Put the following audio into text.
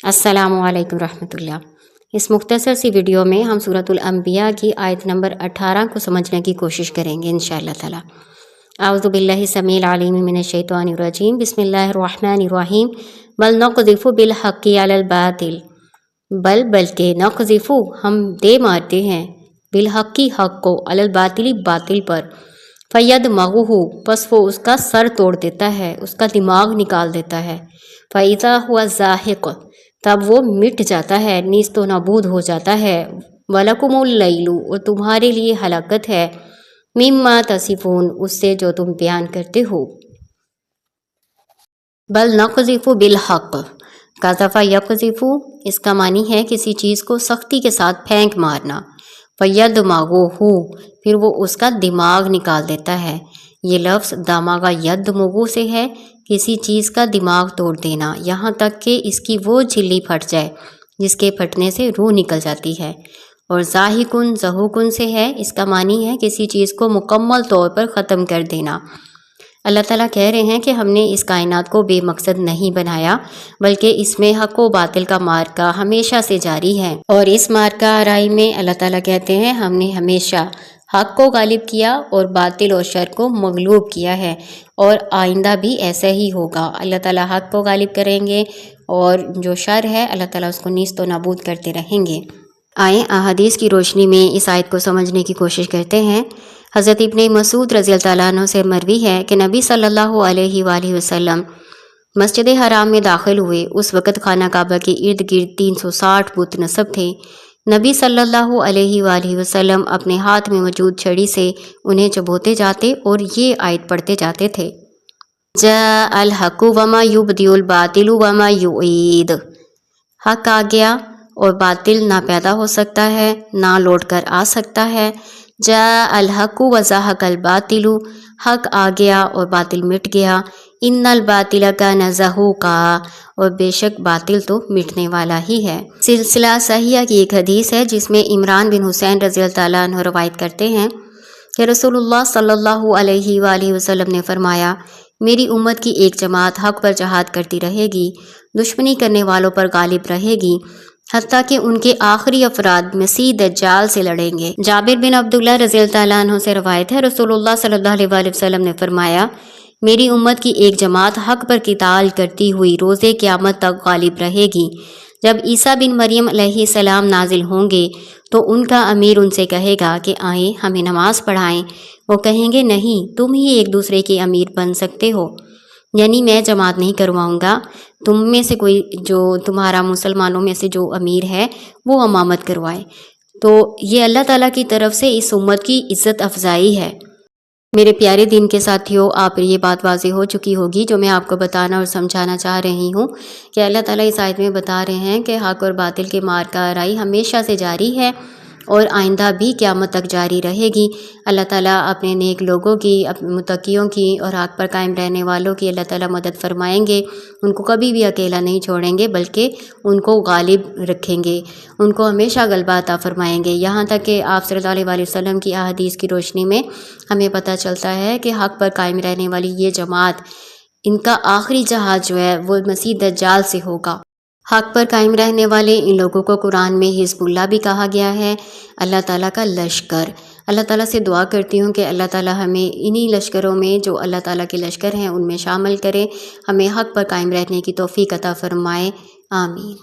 السلام علیکم ورحمۃ اللہ۔ اس مختصر سی ویڈیو میں ہم سورۃ الانبیاء کی آیت نمبر 18 کو سمجھنے کی کوشش کریں گے انشاءاللہ تعالی۔ اعوذ باللہ السمیع العلیم من الشیطان الرجیم، بسم اللہ الرحمن الرحیم۔ بل نقذف بالحق علی الباطل، بلکہ نقذف ہم دے مارتے ہیں، بالحق حق کو، علی الباطل باطل پر، فیدمغہ پس وہ اس کا سر توڑ دیتا ہے، اس کا دماغ نکال دیتا ہے، فاذا هو زاہق تب وہ مٹ جاتا ہے، نیست و نابود ہو جاتا ہے، وَلَكُمُ اللَّيْلُ اور تمہارے لیے ہلاکت ہے، مما تصفون اس سے جو تم بیان کرتے ہو۔ بل نقذف بالحق، قذف یقذف اس کا معنی ہے کسی چیز کو سختی کے ساتھ پھینک مارنا، فیدمغہ پھر وہ اس کا دماغ نکال دیتا ہے۔ یہ لفظ دماغ یدمغ سے ہے، کسی چیز کا دماغ توڑ دینا، یہاں تک کہ اس کی وہ جھلی پھٹ جائے جس کے پھٹنے سے روح نکل جاتی ہے۔ اور زاہقن زہوقن سے ہے، اس کا معنی ہے کسی چیز کو مکمل طور پر ختم کر دینا۔ اللہ تعالیٰ کہہ رہے ہیں کہ ہم نے اس کائنات کو بے مقصد نہیں بنایا، بلکہ اس میں حق و باطل کا معرکہ ہمیشہ سے جاری ہے، اور اس معرکہ آرائی میں اللہ تعالیٰ کہتے ہیں ہم نے ہمیشہ حق کو غالب کیا اور باطل اور شر کو مغلوب کیا ہے، اور آئندہ بھی ایسا ہی ہوگا۔ اللہ تعالیٰ حق کو غالب کریں گے اور جو شر ہے اللہ تعالیٰ اس کو نیست و نابود کرتے رہیں گے۔ آئیں احادیث کی روشنی میں اس آیت کو سمجھنے کی کوشش کرتے ہیں۔ حضرت ابن مسعود رضی اللہ عنہ سے مروی ہے کہ نبی صلی اللہ علیہ وآلہ وسلم مسجد حرام میں داخل ہوئے، اس وقت خانہ کعبہ کے ارد گرد 360 بت نصب تھے۔ نبی صلی اللہ علیہ وآلہ وسلم اپنے ہاتھ میں موجود چھڑی سے انہیں چبوتے جاتے اور یہ آیت پڑھتے جاتے تھے، جاء الحق وما یبدئ الباطل وما یعید، حق آ گیا اور باطل نہ پیدا ہو سکتا ہے نہ لوٹ کر آ سکتا ہے۔ جاء الحق وزہق الباطل، حق آ گیا اور باطل مٹ گیا۔ ان الباطل کان زہوقا، اور بے شک باطل تو مٹنے والا ہی ہے۔ سلسلہ صحیحہ کی ایک حدیث ہے جس میں عمران بن حسین رضی اللہ عنہ روایت کرتے ہیں کہ رسول اللہ صلی اللہ علیہ وآلہ وسلم نے فرمایا، میری امت کی ایک جماعت حق پر جہاد کرتی رہے گی، دشمنی کرنے والوں پر غالب رہے گی، حتیٰ کہ ان کے آخری افراد مسیح دجال سے لڑیں گے۔ جابر بن عبداللہ رضی اللہ عنہ سے روایت ہے، رسول اللہ صلی اللہ علیہ وسلم نے فرمایا، میری امت کی ایک جماعت حق پر قتال کرتی ہوئی روز قیامت تک غالب رہے گی۔ جب عیسیٰ بن مریم علیہ السلام نازل ہوں گے تو ان کا امیر ان سے کہے گا کہ آئیں ہمیں نماز پڑھائیں، وہ کہیں گے نہیں، تم ہی ایک دوسرے کے امیر بن سکتے ہو، یعنی میں جماعت نہیں کرواؤں گا، تم میں سے کوئی جو تمہارا مسلمانوں میں سے جو امیر ہے وہ امامت کروائے۔ تو یہ اللہ تعالیٰ کی طرف سے اس امت کی عزت افزائی ہے۔ میرے پیارے دین کے ساتھیوں، آپ پر یہ بات واضح ہو چکی ہوگی جو میں آپ کو بتانا اور سمجھانا چاہ رہی ہوں کہ اللہ تعالیٰ اس آیت میں بتا رہے ہیں کہ حق اور باطل کے معرکہ آرائی ہمیشہ سے جاری ہے اور آئندہ بھی قیامت تک جاری رہے گی۔ اللہ تعالیٰ اپنے نیک لوگوں کی، اپنے متقیوں کی اور حق پر قائم رہنے والوں کی اللہ تعالیٰ مدد فرمائیں گے، ان کو کبھی بھی اکیلا نہیں چھوڑیں گے بلکہ ان کو غالب رکھیں گے، ان کو ہمیشہ غلبہ عطا فرمائیں گے۔ یہاں تک کہ آپ صلی اللہ علیہ وسلم کی احادیث کی روشنی میں ہمیں پتہ چلتا ہے کہ حق پر قائم رہنے والی یہ جماعت، ان کا آخری جہاد جو ہے وہ مسیح دجال سے ہوگا۔ حق پر قائم رہنے والے ان لوگوں کو قرآن میں حزب اللہ بھی کہا گیا ہے، اللہ تعالیٰ کا لشکر۔ اللہ تعالیٰ سے دعا کرتی ہوں کہ اللہ تعالیٰ ہمیں انہی لشکروں میں جو اللہ تعالیٰ کے لشکر ہیں ان میں شامل کرے، ہمیں حق پر قائم رہنے کی توفیق عطا فرمائے، آمین۔